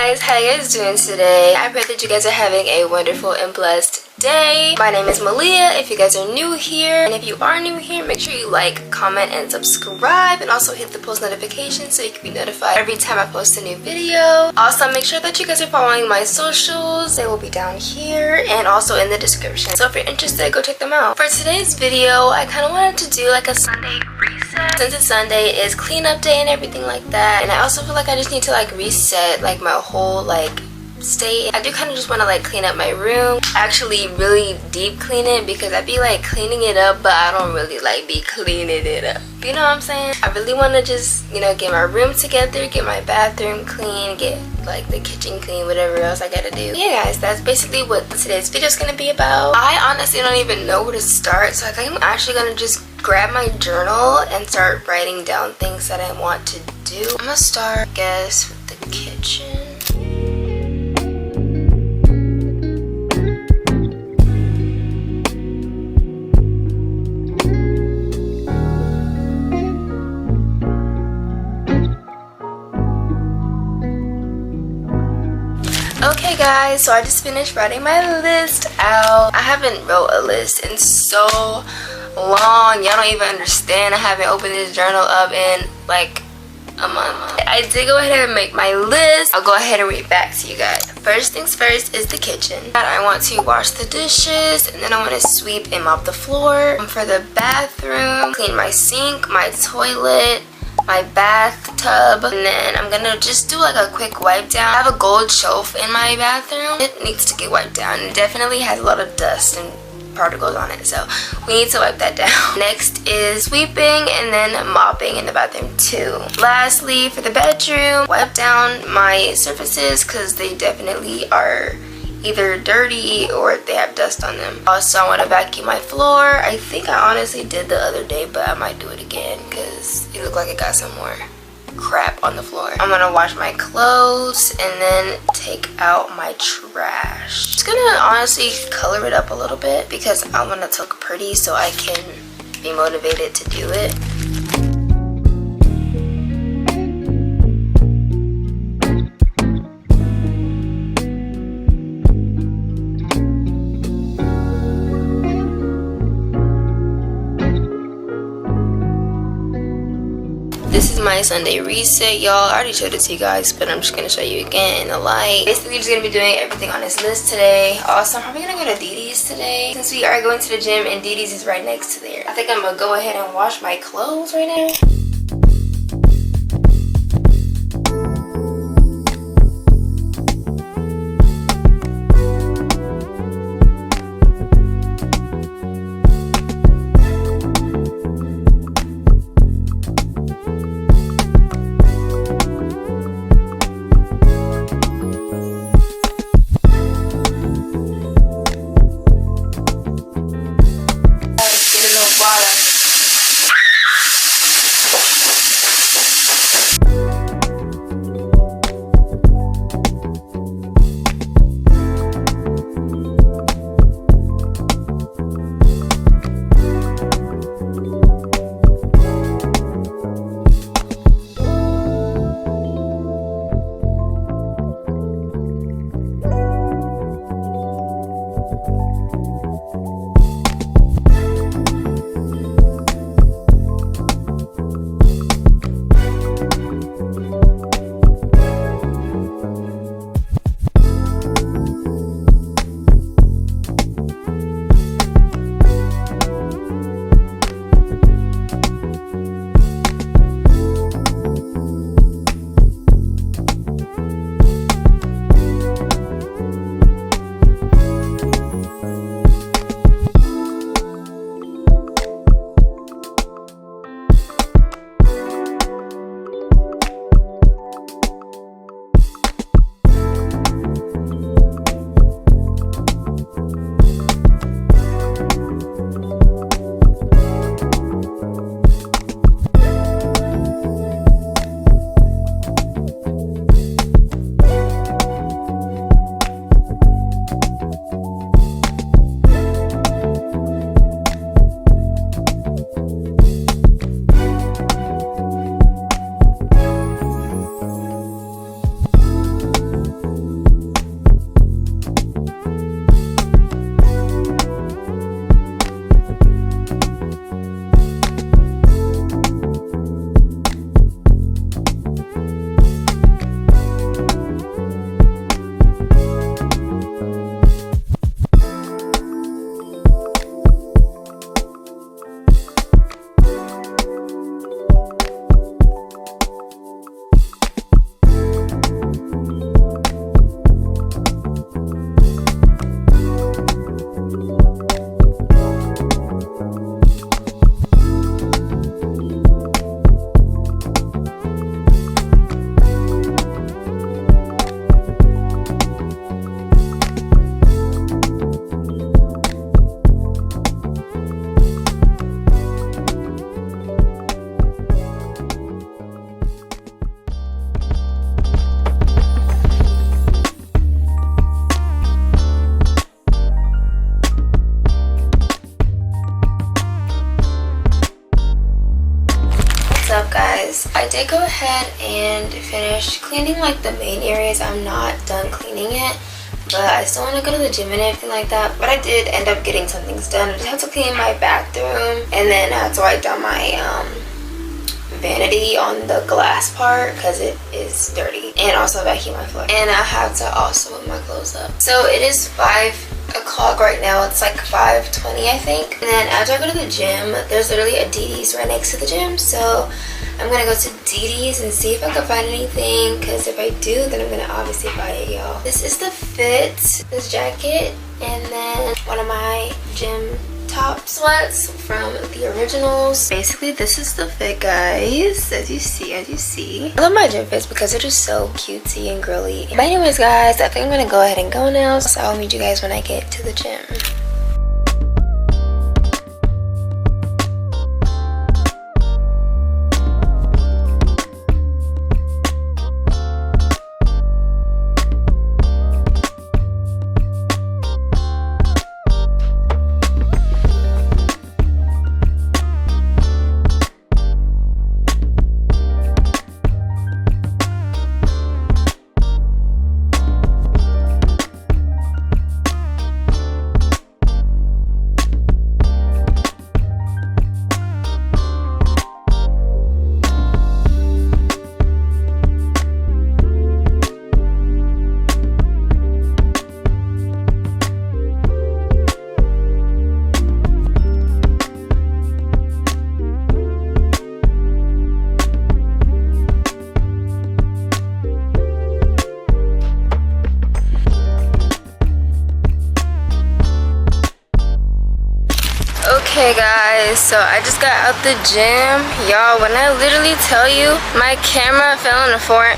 guys, how you guys doing today? I pray that you guys are having a wonderful and blessed day. My name is Maliah if you guys are new here, and if you are new here, make sure you like, comment, and subscribe, and also hit the post notification so you can be notified every time I post a new video. Also, make sure that you guys are following my socials. They will be down here and also in the description, so if you're interested, go check them out. For today's video, I kind of wanted to do like a Sunday reset. Since it's Sunday, it's cleanup day and everything like that, and I also feel like I just need to like reset like my whole like state. I do kind of just want to like clean up my room, actually really deep clean it, because I be like cleaning it up but I don't really like be cleaning it up, you know what I'm saying? I really want to just, you know, get my room together, get my bathroom clean, get like the kitchen clean, whatever else I gotta do. Yeah guys, that's basically what today's video is gonna be about. I honestly don't even know where to start, so I think I'm actually gonna just grab my journal and start writing down things that I want to do. I'm gonna start, I guess, with the kitchen. Okay guys, so I just finished writing my list out. I haven't wrote a list in so long, y'all don't even understand. I haven't opened this journal up in like a month. I did go ahead and make my list. I'll go ahead and read back to you guys. First things first is the kitchen. I want to wash the dishes, and then I want to sweep and mop the floor. For the bathroom, clean my sink, my toilet, my bathtub, and then I'm gonna just do like a quick wipe down. I have a gold shelf in my bathroom. It needs to get wiped down. It definitely has a lot of dust and particles on it, so we need to wipe that down. Next is sweeping and then mopping in the bathroom too. Lastly, for the bedroom, wipe down my surfaces because they definitely are either dirty or they have dust on them. Also, I want to vacuum my floor. I think I honestly did the other day, but I might do it again because it looked like it got some more crap on the floor. I'm gonna wash my clothes and then take out my trash. Just gonna honestly color it up a little bit because I want it to look pretty so I can be motivated to do it. This is my Sunday reset, y'all. I already showed it to you guys, but I'm just gonna show you again in the light. Basically, just gonna be doing everything on this list today. Also, I'm probably gonna go to Didi's today since we are going to the gym and Didi's is right next to there. I think I'm gonna go ahead and wash my clothes right now. guys, I did go ahead and finish cleaning like the main areas. I'm not done cleaning it, but I still want to go to the gym and everything like that. But I did end up getting some things done. I just have to clean my bathroom, and then I have to wipe down my vanity on the glass part because it is dirty, and also vacuum my floor, and I have to also put my clothes up. So it is 5 o'clock right now. It's like 5:20 I think. And then after I go to the gym, there's literally a DD's right next to the gym, so I'm gonna go to DD's and see if I can find anything, because if I do, then I'm gonna obviously buy it, y'all. This is the fit, this jacket, and then one of my gym top sweats from the originals. Basically, this is the fit, guys, as you see. I love my gym fits because it is so cutesy and girly. But anyways, guys, I think I'm gonna go ahead and go now, so I'll meet you guys when I get to the gym. Okay guys, so I just got out the gym. Y'all, when I literally tell you my camera fell on the floor,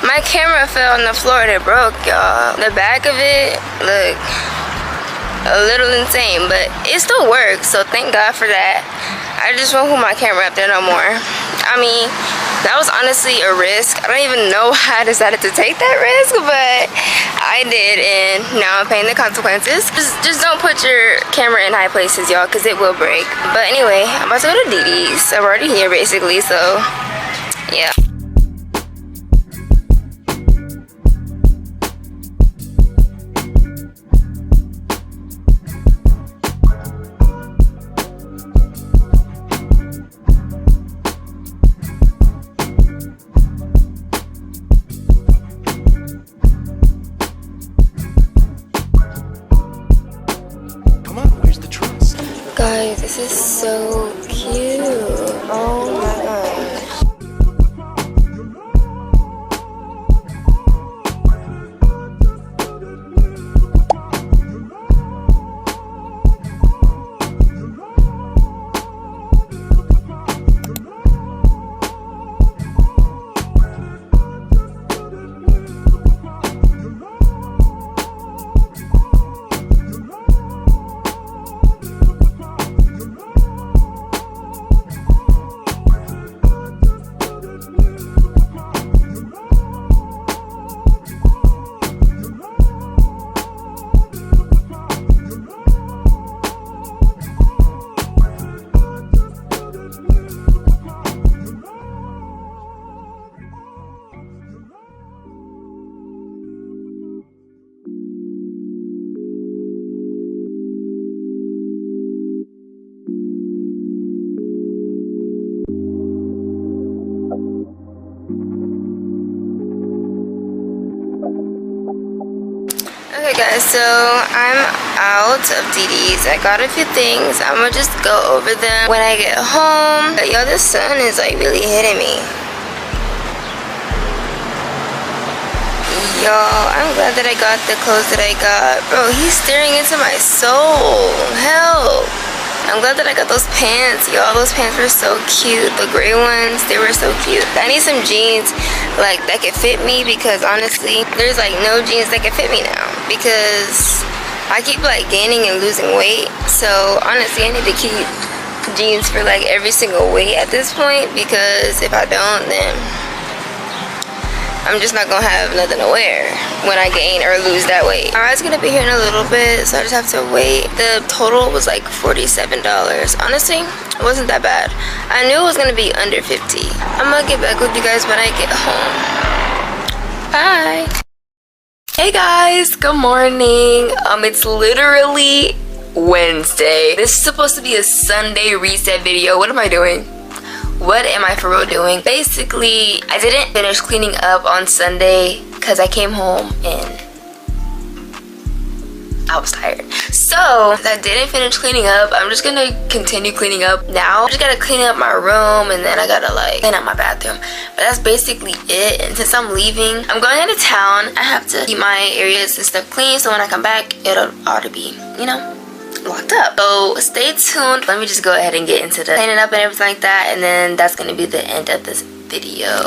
my camera fell on the floor and it broke, y'all. The back of it look a little insane, but it still works, so thank God for that. I just won't put my camera up there no more. I mean, that was honestly a risk. I don't even know how I decided to take that risk, but I did, and now I'm paying the consequences. Just don't put your camera in high places, y'all, because it will break. But anyway, I'm about to go to DD's. I'm already here, basically, so yeah. Guys, this is so cute. Oh my gosh. Okay guys, so I'm out of DD's. I got a few things. I'm gonna just go over them when I get home. But yo, the sun is like really hitting me. Y'all, I'm glad that I got the clothes that I got. Bro, he's staring into my soul. Help. I'm glad that I got those pants. Y'all, those pants were so cute. The gray ones, they were so cute. I need some jeans like that could fit me, because honestly, there's like no jeans that can fit me now, because I keep like gaining and losing weight. So honestly, I need to keep jeans for like every single weight at this point, because if I don't, then I'm just not gonna have nothing to wear when I gain or lose that weight. Our ride's gonna be here in a little bit, so I just have to wait. The total was like $47. Honestly, it wasn't that bad. I knew it was gonna be under 50. I'm gonna get back with you guys when I get home. Bye. Hey guys, good morning. It's literally Wednesday. This is supposed to be a Sunday reset video. What am I doing? What am I for real doing? Basically, I didn't finish cleaning up on Sunday because I came home and I was tired. So, I didn't finish cleaning up. I'm just gonna continue cleaning up now. I just gotta clean up my room and then I gotta like clean up my bathroom. But that's basically it. And since I'm leaving, I'm going out of town. I have to keep my areas and stuff clean so when I come back, it'll ought to be, you know, locked up. So stay tuned. Let me just go ahead and get into the cleaning up and everything like that, and then that's gonna be the end of this video.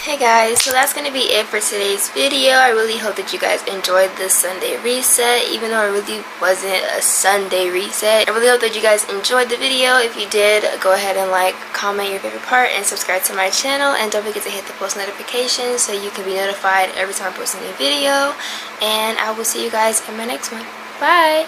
Hey guys, so that's gonna be it for today's video. I really hope that you guys enjoyed this Sunday reset, even though it really wasn't a Sunday reset. I really hope that you guys enjoyed the video. If you did, go ahead and like, comment your favorite part, and subscribe to my channel, and don't forget to hit the post notifications so you can be notified every time I post a new video. And I will see you guys in my next one. Bye.